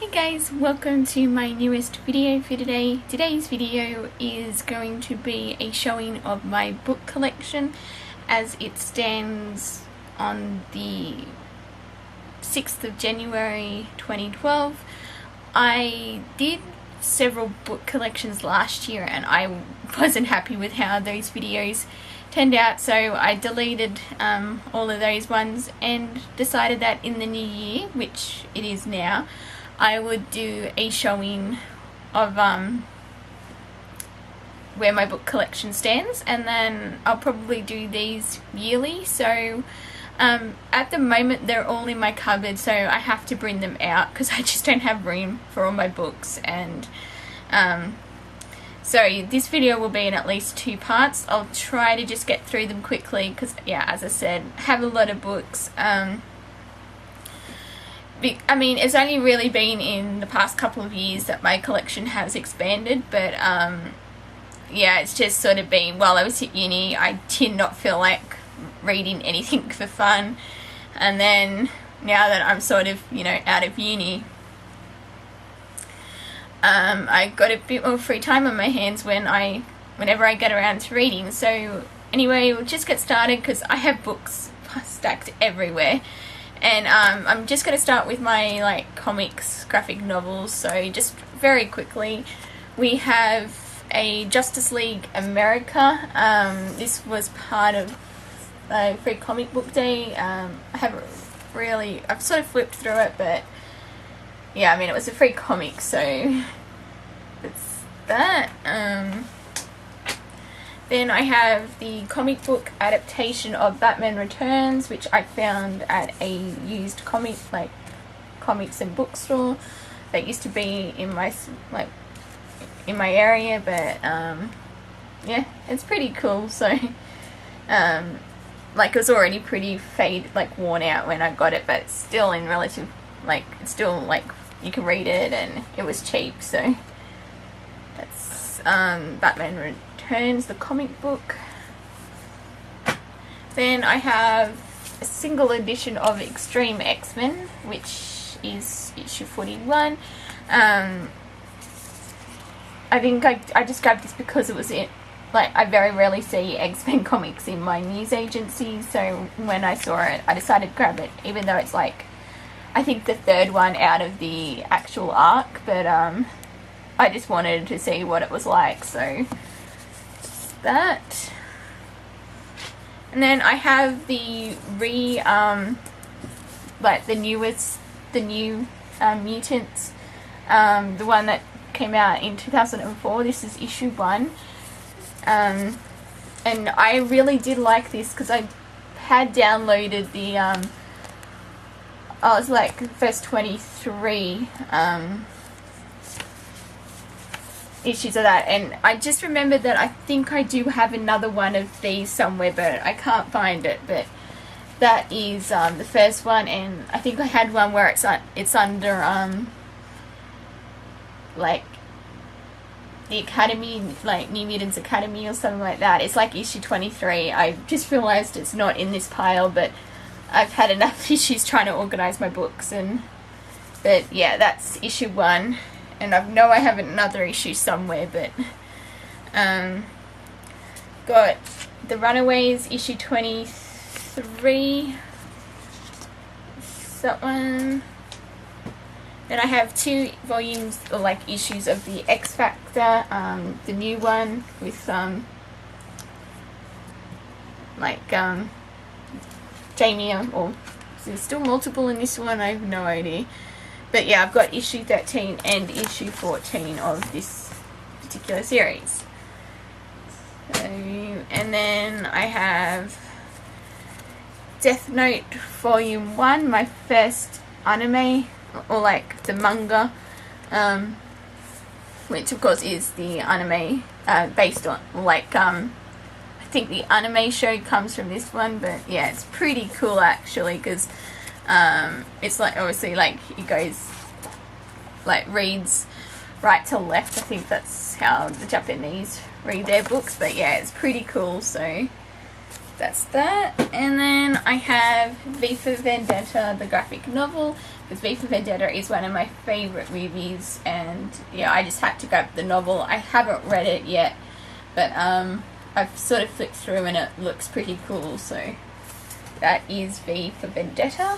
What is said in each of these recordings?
Hey guys, welcome to my newest video for today. Today's video is going to be a showing of my book collection as it stands on the 6th of January 2012. I did several book collections last year and I wasn't happy with how those videos turned out, so I deleted all of those ones and decided that in the new year, which it is now, I would do a showing of where my book collection stands, and then I'll probably do these yearly. So at the moment they're all in my cupboard, so I have to bring them out because I just don't have room for all my books. And so this video will be in at least 2 parts. I'll try to just get through them quickly because, yeah, as I said, I have a lot of books. I mean, it's only really been in the past couple of years that my collection has expanded, but yeah, it's just sort of been, while I was at uni, I did not feel like reading anything for fun, and then now that I'm sort of, you know, out of uni, I got a bit more free time on my hands whenever I get around to reading. So anyway, we'll just get started because I have books stacked everywhere. And I'm just going to start with my comics, graphic novels. So just very quickly, we have a Justice League America. This was part of Free Comic Book Day. I've sort of flipped through it, but yeah, I mean, it was a free comic, so it's that. Then I have the comic book adaptation of Batman Returns, which I found at a used comics and bookstore that used to be in my area, but yeah, it's pretty cool. So it was already pretty worn out when I got it, but it's still in relative, it's still you can read it, and it was cheap. So that's Batman Returns, the comic book. Then I have a single edition of Extreme X-Men, which is issue 41. I think I just grabbed this because it was it. I very rarely see X-Men comics in my news agency, so when I saw it, I decided to grab it, even though it's I think the 3rd one out of the actual arc, but I just wanted to see what it was like, so that. And then I have the new Mutants, the one that came out in 2004. This is issue 1, and I really did like this because I had downloaded the first 23 issues of that, and I just remembered that I think I do have another one of these somewhere, but I can't find it. But that is the first one, and I think I had one where it's under the Academy, New Mutants Academy or something like that. It's issue 23. I just realized it's not in this pile, but I've had enough issues trying to organize my books, but yeah, that's issue 1. And I know I have another issue somewhere, but got The Runaways, issue 23. That one. Then I have 2 volumes, or issues of the X Factor, the new one with Jamie, or is there still multiple in this one? I have no idea. But yeah, I've got issue 13 and issue 14 of this particular series. So, and then I have Death Note Volume 1, my first anime, or the manga, which of course is the anime based on, I think the anime show comes from this one, but yeah, it's pretty cool actually, because it's obviously it goes reads right to left. I think that's how the Japanese read their books, but yeah, it's pretty cool. So that's that. And then I have V for Vendetta, the graphic novel. because V for Vendetta is one of my favourite movies, and yeah, I just had to grab the novel. I haven't read it yet, but I've sort of flicked through and it looks pretty cool, so that is V for Vendetta.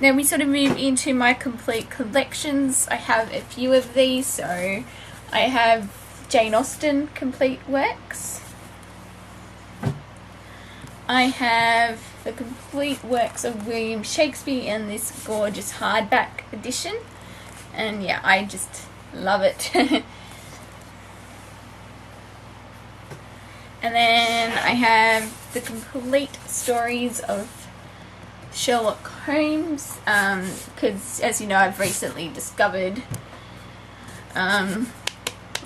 Then we sort of move into my complete collections. I have a few of these, so I have Jane Austen complete works. I have the complete works of William Shakespeare in this gorgeous hardback edition, and yeah, I just love it. And then I have the complete stories of Sherlock Holmes, because as you know, I've recently discovered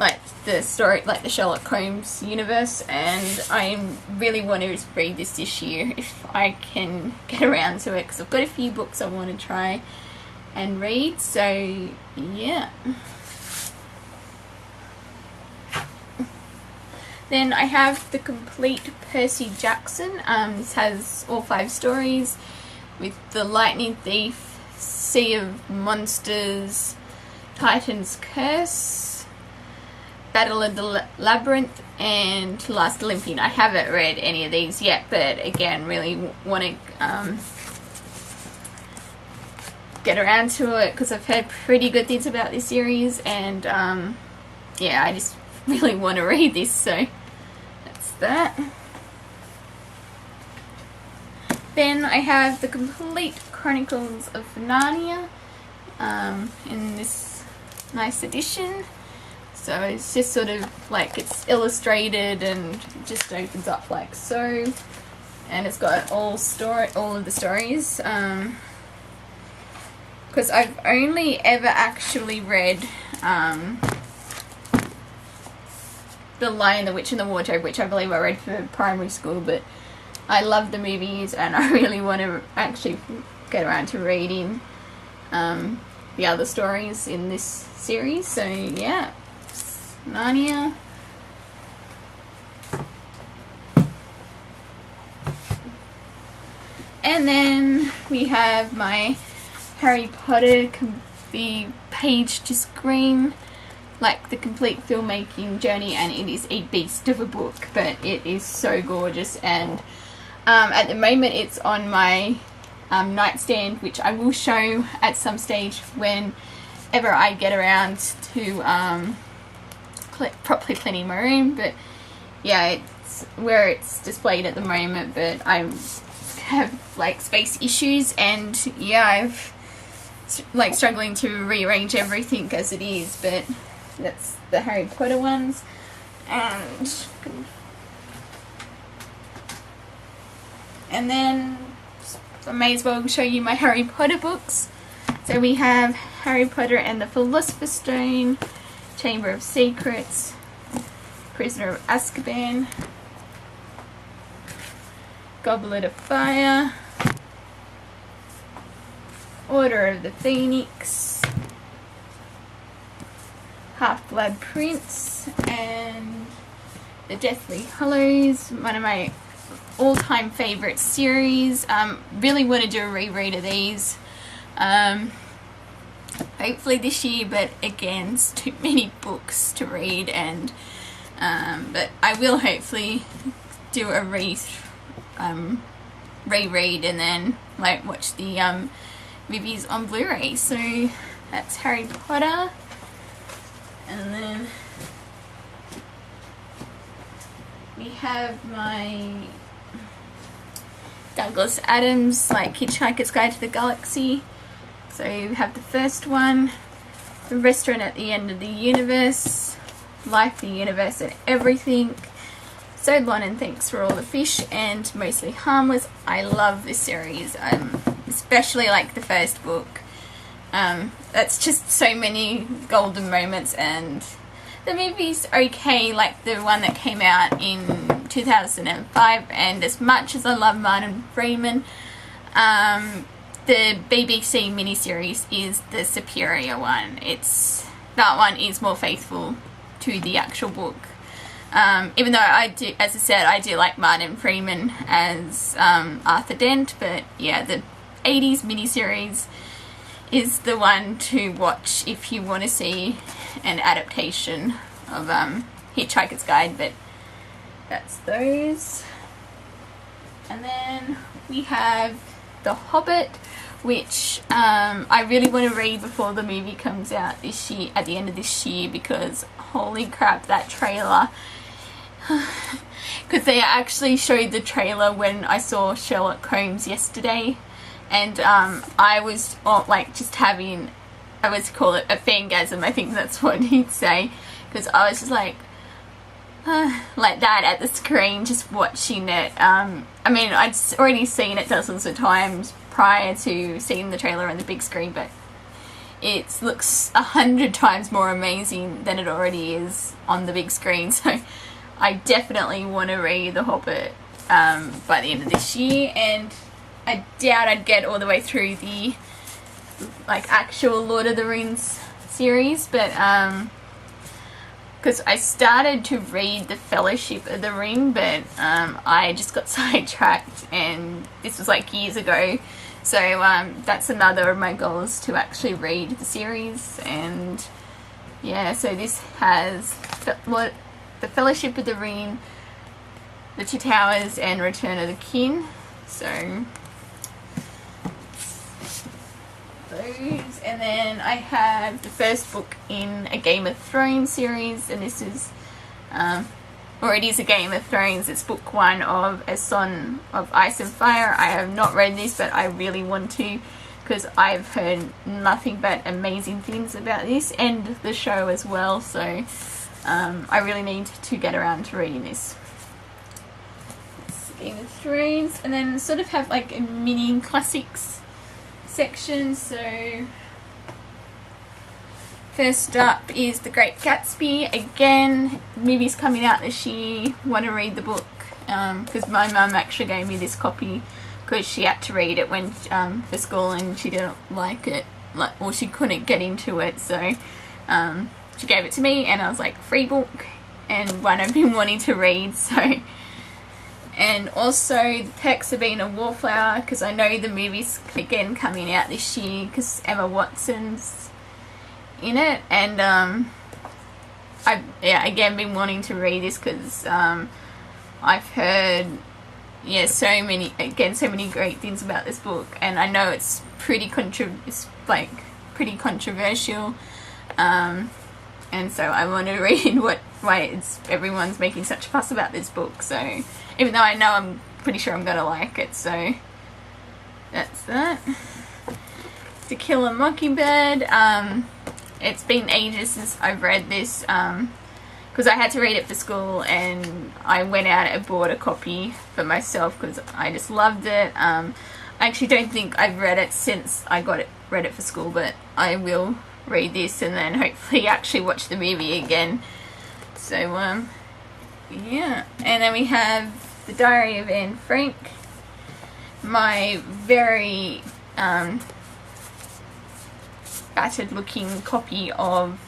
like the story, like the Sherlock Holmes universe, and I really want to read this year if I can get around to it, because I've got a few books I want to try and read, so yeah. Then I have the complete Percy Jackson. This has all 5 stories with The Lightning Thief, Sea of Monsters, Titan's Curse, Battle of the Labyrinth, and Last Olympian. I haven't read any of these yet, but again, really want to get around to it because I've heard pretty good things about this series, and yeah, I just really want to read this, so that's that. Then I have the complete Chronicles of Narnia in this nice edition. So it's just sort of like, it's illustrated and it just opens up like so, and it's got all of the stories. Because I've only ever actually read The Lion, the Witch and the Wardrobe, which I believe I read for primary school, but I love the movies and I really want to actually get around to reading the other stories in this series. So yeah, Narnia. And then we have my Harry Potter, the page to screen, like the complete filmmaking journey, and it is a beast of a book, but it is so gorgeous, and at the moment it's on my nightstand, which I will show at some stage whenever I get around to properly cleaning my room. But yeah, it's where it's displayed at the moment, but I have like space issues, and yeah, I've like struggling to rearrange everything as it is, but that's the Harry Potter ones. And then I may as well show you my Harry Potter books. So we have Harry Potter and the Philosopher's Stone, Chamber of Secrets, Prisoner of Azkaban, Goblet of Fire, Order of the Phoenix, Half-Blood Prince, and The Deathly Hallows, one of my all-time favourite series. Really want to do a reread of these, hopefully this year, but again, it's too many books to read, and but I will hopefully do a reread and then like watch the movies on Blu-ray. So that's Harry Potter. And then we have my Douglas Adams, like Hitchhiker's Guide to the Galaxy. So you have the first one, The Restaurant at the End of the Universe, Life, the Universe and Everything, So Blonde and Thanks for All the Fish, and Mostly Harmless. I love this series, especially like the first book. That's just so many golden moments, and the movie's okay, like the one that came out in 2005, and as much as I love Martin Freeman, the BBC miniseries is the superior one. That one is more faithful to the actual book. Even though I do, as I said, I do like Martin Freeman as Arthur Dent, but yeah, the 80s miniseries is the one to watch if you want to see an adaptation of Hitchhiker's Guide, but that's those. And then we have The Hobbit, which I really want to read before the movie comes out this year, at the end of this year, because holy crap, that trailer. Because they actually showed the trailer when I saw Sherlock Holmes yesterday, and I was like just having, I would call it a fangasm, I think that's what he'd say, because I was just like that at the screen, just watching it. I mean, I'd already seen it dozens of times prior to seeing the trailer on the big screen, but it looks 100 times more amazing than it already is on the big screen, so I definitely want to read The Hobbit by the end of this year, and I doubt I'd get all the way through the like actual Lord of the Rings series, but because I started to read The Fellowship of the Ring, but I just got sidetracked, and this was like years ago, so that's another of my goals, to actually read the series. And yeah, so this has The Fellowship of the Ring, The Two Towers, and Return of the King. So those, and then I have the first book in a Game of Thrones series, and this is, or it is a Game of Thrones. It's book 1 of A Song of Ice and Fire. I have not read this, but I really want to, because I've heard nothing but amazing things about this and the show as well. So I really need to get around to reading this. Game of Thrones, and then sort of have like a mini classics section. So first up is The Great Gatsby. Again, movie's coming out this year. Want to read the book, because my mum actually gave me this copy because she had to read it when for school, and she didn't like it, or she couldn't get into it, so she gave it to me, and I was like, free book, and one I've been wanting to read. So, and also The Perks of Being a Wallflower, because I know the movie's again coming out this year because Emma Watson's in it, and I've again been wanting to read this because I've heard so many great things about this book, and I know it's pretty controversial. And so I want to read why everyone's making such a fuss about this book. So even though I know, I'm pretty sure I'm going to like it. So that's that. To Kill a Mockingbird. It's been ages since I've read this, because I had to read it for school, and I went out and bought a copy for myself because I just loved it. I actually don't think I've read it since I read it for school, but I will read this and then hopefully actually watch the movie again. So yeah, and then we have The Diary of Anne Frank, my very battered looking copy of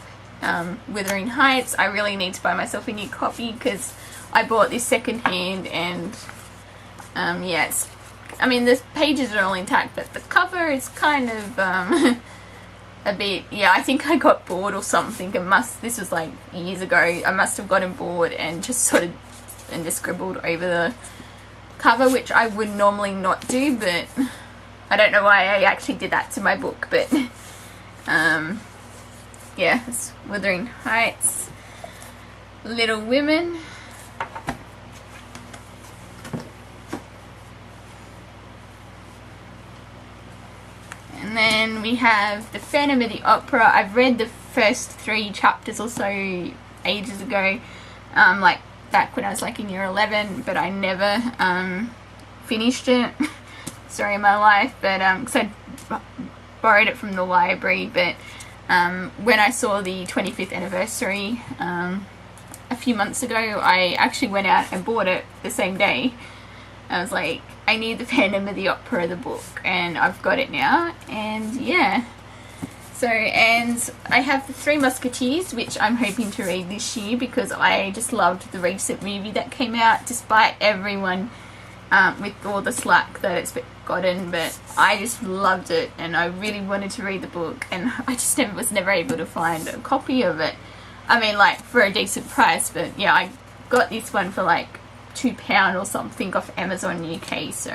Wuthering Heights. I really need to buy myself a new copy because I bought this second hand, and yes, I mean the pages are all intact, but the cover is kind of a bit, I think I got bored or something. This was like years ago. I must have gotten bored and just scribbled over the cover, which I would normally not do, but I don't know why I actually did that to my book. But it's Wuthering Heights, Little Women. And then we have The Phantom of the Opera. I've read the first 3 chapters or so ages ago, like back when I was like in year 11, but I never finished it. Story of my life, but because I borrowed it from the library, but when I saw the 25th anniversary a few months ago, I actually went out and bought it the same day. I was like, I need The Phantom of the Opera, the book, and I've got it now, and yeah. So, and I have The Three Musketeers, which I'm hoping to read this year because I just loved the recent movie that came out, despite everyone with all the slack that it's forgotten, but I just loved it and I really wanted to read the book, and I just was never able to find a copy of it. I mean, like, for a decent price, but yeah, I got this one for like £2 or something off Amazon UK, so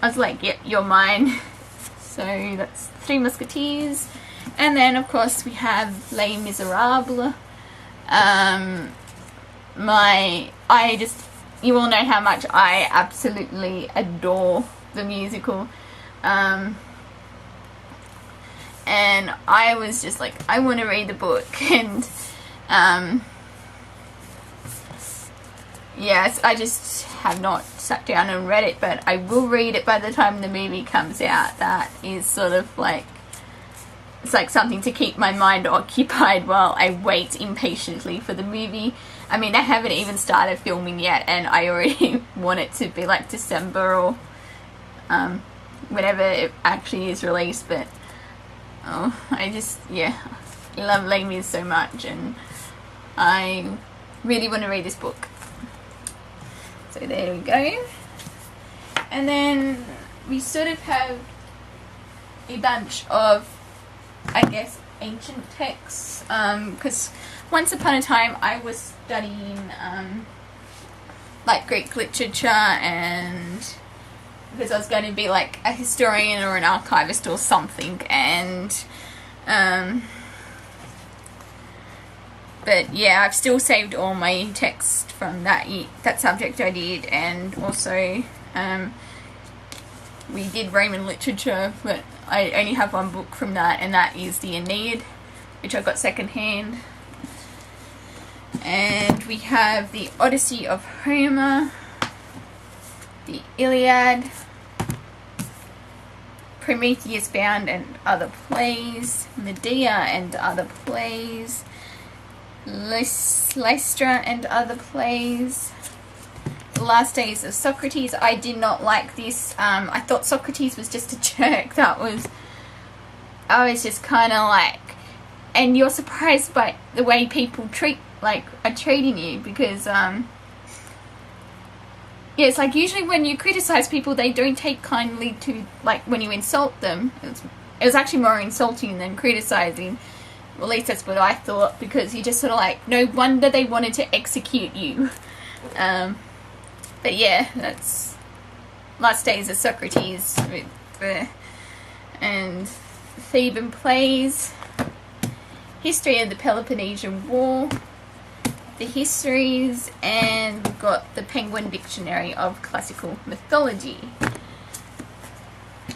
I was like, yep, you're mine. So that's Three Musketeers. And then of course we have Les Miserables. You all know how much I absolutely adore the musical. And I was just like, I want to read the book, and yes, I just have not sat down and read it, but I will read it by the time the movie comes out. That is sort of like, it's like something to keep my mind occupied while I wait impatiently for the movie. I mean, they haven't even started filming yet, and I already want it to be like December or whenever it actually is released. But I just, yeah, love Les Mis so much, and I really want to read this book. So there we go. And then we sort of have a bunch of, I guess, ancient texts, because once upon a time I was studying like Greek literature, and because I was going to be like a historian or an archivist or something, and but yeah, I've still saved all my texts from that subject I did, and also we did Roman literature, but I only have one book from that, and that is the Aeneid, which I got secondhand. And we have the Odyssey of Homer, the Iliad, Prometheus Bound and other plays, Medea and other plays, Lystra and other plays, The Last Days of Socrates. I did not like this. I thought Socrates was just a jerk. I was just kind of like, and you're surprised by the way people are treating you, because yeah, it's like usually when you criticize people, they don't take kindly to, like, when you insult them. It was actually more insulting than criticizing. Well, at least that's what I thought, because you just sort of like, no wonder they wanted to execute you. But yeah, that's Last Days of Socrates and Theban Plays, History of the Peloponnesian War, the Histories, and we've got the Penguin Dictionary of Classical Mythology.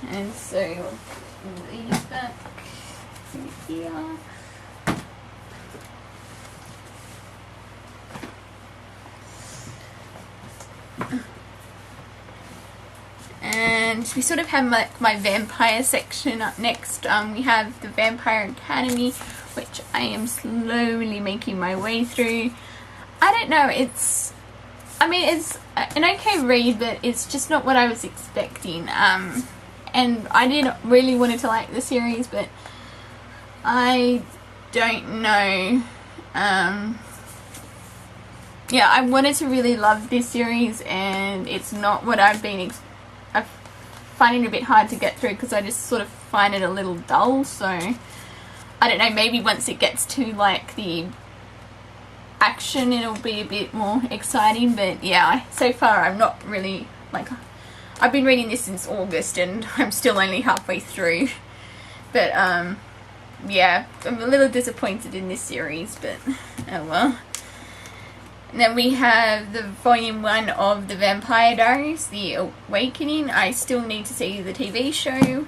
And so we'll leave that here. And we sort of have my vampire section up next. We have the Vampire Academy, which I am slowly making my way through. I don't know, it's an okay read, but it's just not what I was expecting. And I didn't really want to like the series, but I don't know. Yeah, I wanted to really love this series, and it's not what I've been I find it a bit hard to get through, because I just sort of find it a little dull. So I don't know, maybe once it gets to like the action it'll be a bit more exciting. But yeah, so far I'm not really, like, I've been reading this since August and I'm still only halfway through. But yeah, I'm a little disappointed in this series, but oh well. And then we have the volume 1 of the Vampire Diaries, The Awakening. I still need to see the TV show.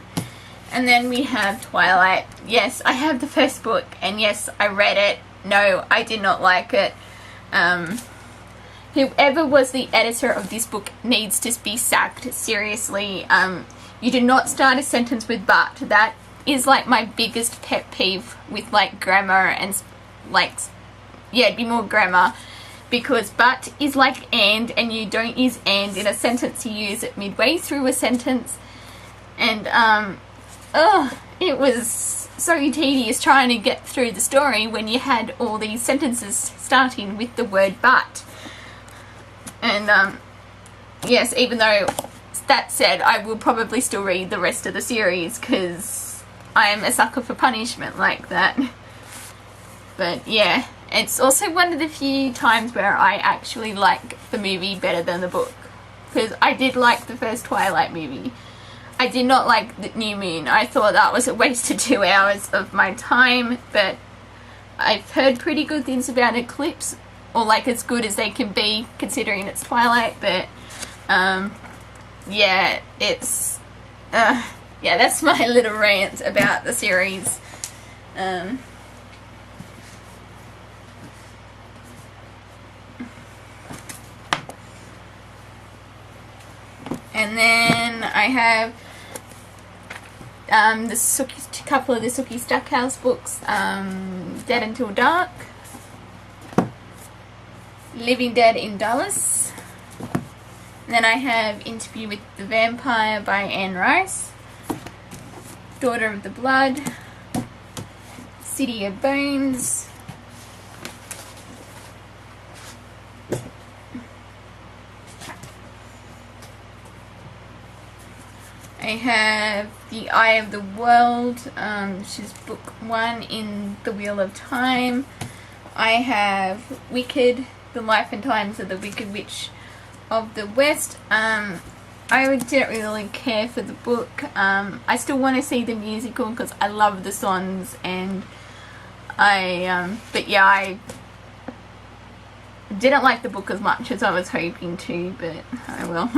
And then we have Twilight. Yes, I have the first book, and yes, I read it. No, I did not like it. Whoever was the editor of this book needs to be sacked, seriously. You do not start a sentence with but. That is like my biggest pet peeve with like grammar, and like, yeah, it'd be more grammar. Because but is like and you don't use and in a sentence, you use it midway through a sentence. And it was so tedious trying to get through the story when you had all these sentences starting with the word but. And yes, even though that said, I will probably still read the rest of the series because I am a sucker for punishment like that. But yeah, it's also one of the few times where I actually like the movie better than the book, because I did like the first Twilight movie. I did not like the New Moon. I thought that was a waste of 2 hours of my time, but I've heard pretty good things about Eclipse, or like as good as they can be considering it's Twilight. But yeah, it's yeah, that's my little rant about the series. And then I have the couple of the Sookie Stackhouse books, Dead Until Dark, Living Dead in Dallas. And then I have Interview with the Vampire by Anne Rice, Daughter of the Blood, City of Bones, I have The Eye of the World, which is book 1 in the Wheel of Time. I have Wicked, The Life and Times of the Wicked Witch of the West. I didn't really care for the book. I still want to see the musical because I love the songs, and but yeah, I didn't like the book as much as I was hoping to, but I will.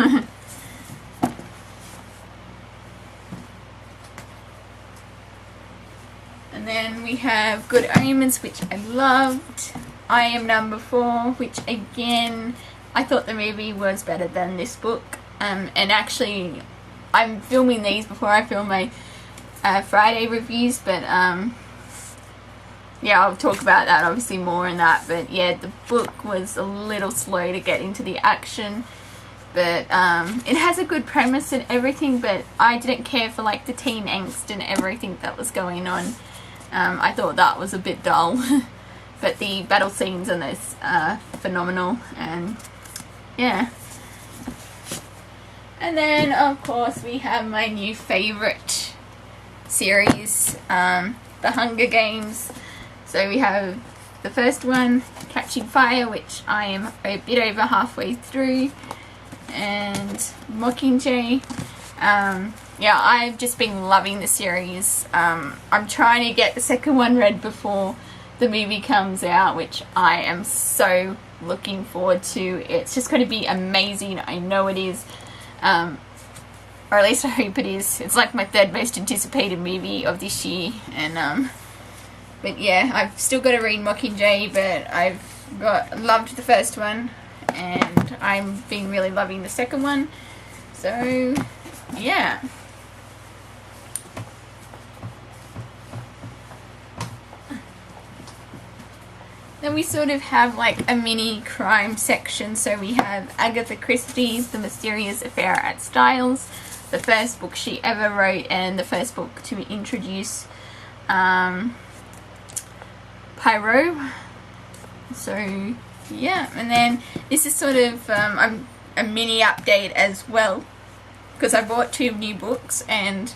And then we have Good Omens, which I loved. I Am Number 4, which again, I thought the movie was better than this book. And actually, I'm filming these before I film my Friday reviews, but yeah, I'll talk about that obviously more in that. But yeah, the book was a little slow to get into the action. But it has a good premise and everything, but I didn't care for like the teen angst and everything that was going on. I thought that was a bit dull, but the battle scenes in this are phenomenal, and yeah. And then of course we have my new favourite series, The Hunger Games. So we have the first one, Catching Fire, which I am a bit over halfway through, and Mockingjay. Yeah, I've just been loving the series. I'm trying to get the second one read before the movie comes out, which I am so looking forward to. It's just going to be amazing. I know it is. Or at least I hope it is. It's like my third most anticipated movie of this year. And but yeah, I've still got to read Mockingjay, but I've loved the first one, and I've been really loving the second one. So yeah. Then we sort of have like a mini crime section. So we have Agatha Christie's The Mysterious Affair at Styles, the first book she ever wrote and the first book to introduce Poirot. So yeah, and then this is sort of a mini update as well, because I bought 2 new books, and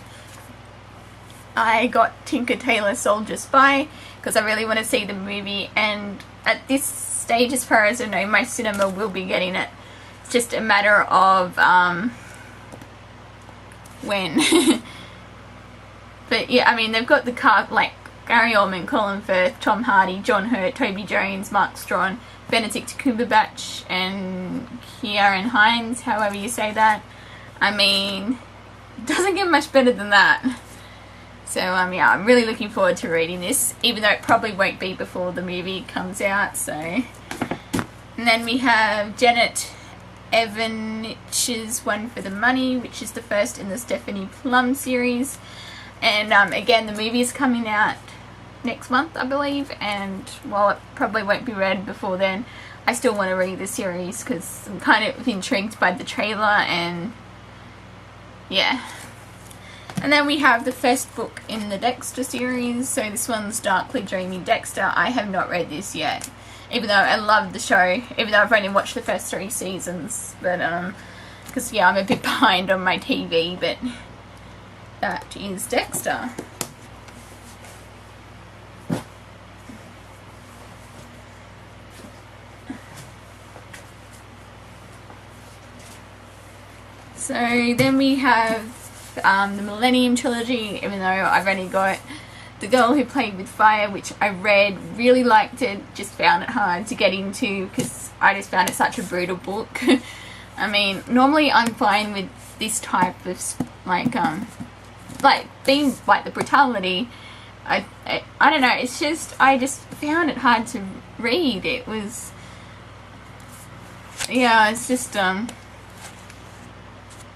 I got Tinker Tailor Soldier Spy because I really want to see the movie, and at this stage, as far as I know, my cinema will be getting it. It's just a matter of when. But yeah, I mean, they've got the cast like Gary Oldman, Colin Firth, Tom Hardy, John Hurt, Toby Jones, Mark Strachan, Benedict Cumberbatch, and Ciarán Hinds, however you say that. I mean, it doesn't get much better than that. So yeah, I'm really looking forward to reading this, even though it probably won't be before the movie comes out. So, and then we have Janet Evanich's One for the Money, which is the first in the Stephanie Plum series. And again, the movie is coming out next month, I believe, and while it probably won't be read before then, I still want to read the series because I'm kind of intrigued by the trailer, and yeah. And then we have the first book in the Dexter series. So this one's Darkly Dreaming Dexter. I have not read this yet, even though I love the show, even though I've only watched the first 3 seasons. But because yeah, I'm a bit behind on my TV, but that is Dexter. So then we have the Millennium Trilogy, even though I've only got The Girl Who Played with Fire, which I read, really liked it, just found it hard to get into because I just found it such a brutal book. I mean, normally I'm fine with this type of, like being, like, the brutality. I don't know, it's just, I just found it hard to read. It was, yeah, it's just,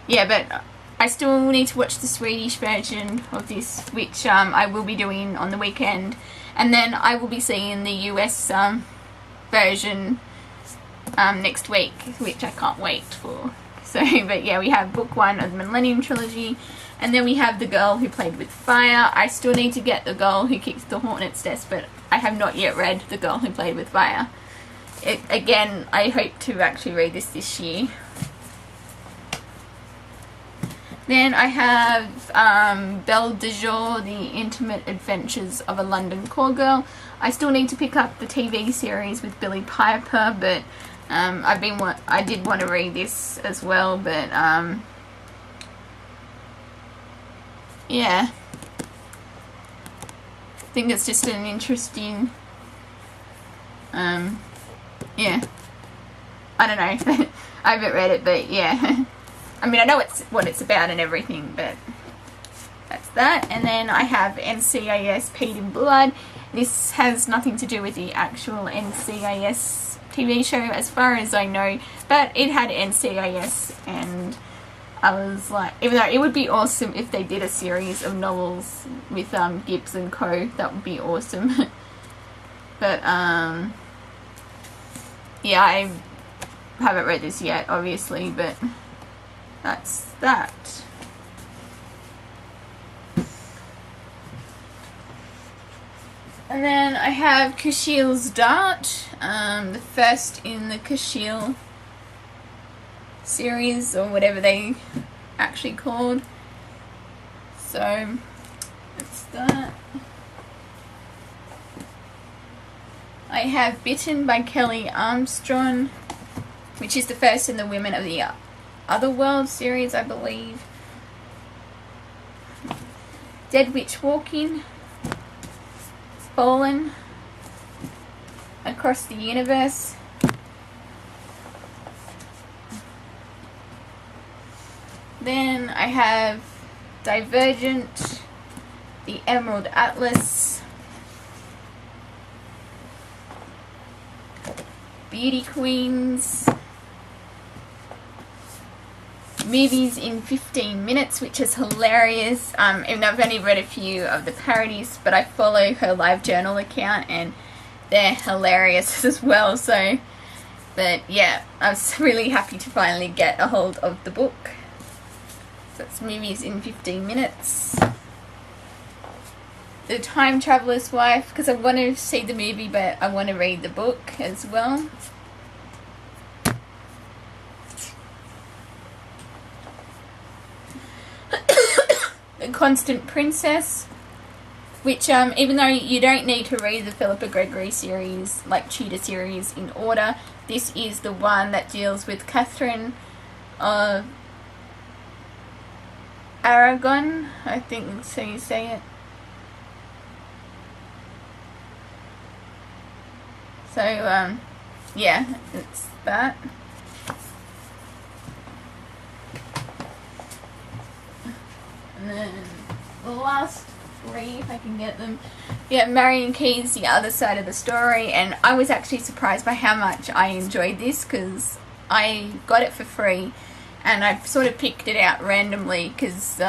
yeah, but I still need to watch the Swedish version of this, which I will be doing on the weekend. And then I will be seeing the US version next week, which I can't wait for. So, but yeah, we have book 1 of the Millennium Trilogy. And then we have The Girl Who Played with Fire. I still need to get The Girl Who Kicked the Hornet's Nest, but I have not yet read The Girl Who Played with Fire. Again, I hope to actually read this year. Then I have Belle de Jour, The Intimate Adventures of a London Call Girl. I still need to pick up the TV series with Billie Piper, but I did want to read this as well, but yeah. I think it's just an interesting, yeah. I don't know. I haven't read it, but yeah. I mean, I know what it's about and everything, but that's that. And then I have NCIS Paid in Blood. This has nothing to do with the actual NCIS TV show, as far as I know, but it had NCIS, and I was like, even though it would be awesome if they did a series of novels with Gibbs and Co. That would be awesome. But yeah, I haven't read this yet, obviously, but that's that. And then I have Kushiel's Dart, the first in the Kushiel series, or whatever they actually called. So that's that. I have Bitten by Kelly Armstrong, which is the first in the Women of the Otherworld series, I believe. Dead Witch Walking, Fallen, Across the Universe, then I have Divergent, The Emerald Atlas, Beauty Queens, Movies in 15 Minutes, which is hilarious. Even though I've only read a few of the parodies, but I follow her live journal account and they're hilarious as well. So, but yeah, I was really happy to finally get a hold of the book. So it's Movies in 15 Minutes. The Time Traveler's Wife, because I want to see the movie, but I want to read the book as well. The Constant Princess, which even though you don't need to read the Philippa Gregory series, like Tudor series, in order, this is the one that deals with Catherine of Aragon, I think that's how you say it. So yeah, it's that. And then the last three, if I can get them. Yeah, Marion Keyes, The Other Side of the Story. And I was actually surprised by how much I enjoyed this, because I got it for free and I sort of picked it out randomly because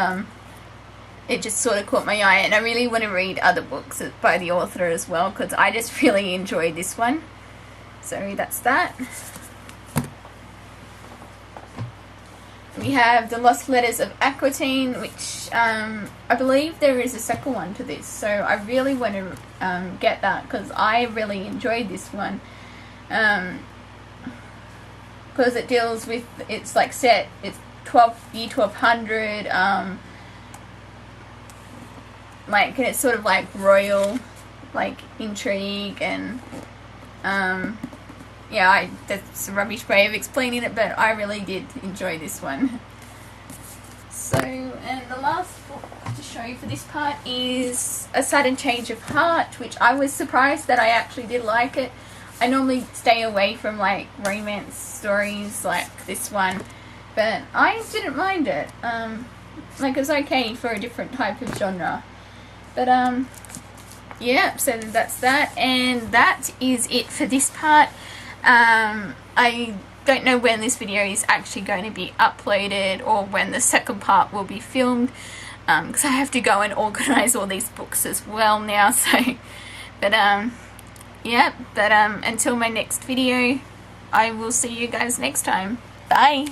it just sort of caught my eye, and I really want to read other books by the author as well, because I just really enjoyed this one. So that's that. We have The Lost Letters of Aquitaine, which I believe there is a second one to this, so I really want to get that, because I really enjoyed this one. Because because it deals with, it's like set, it's year 1200, like, and it's sort of like royal, like, intrigue, and yeah, that's a rubbish way of explaining it, but I really did enjoy this one. So, and the last book to show you for this part is A Sudden Change of Heart, which I was surprised that I actually did like it. I normally stay away from like romance stories like this one, but I didn't mind it. Like, it was okay for a different type of genre. But yeah, so that's that, and that is it for this part. I don't know when this video is actually going to be uploaded or when the second part will be filmed, because I have to go and organize all these books as well now. So, but yeah, but until my next video, I will see you guys next time. Bye.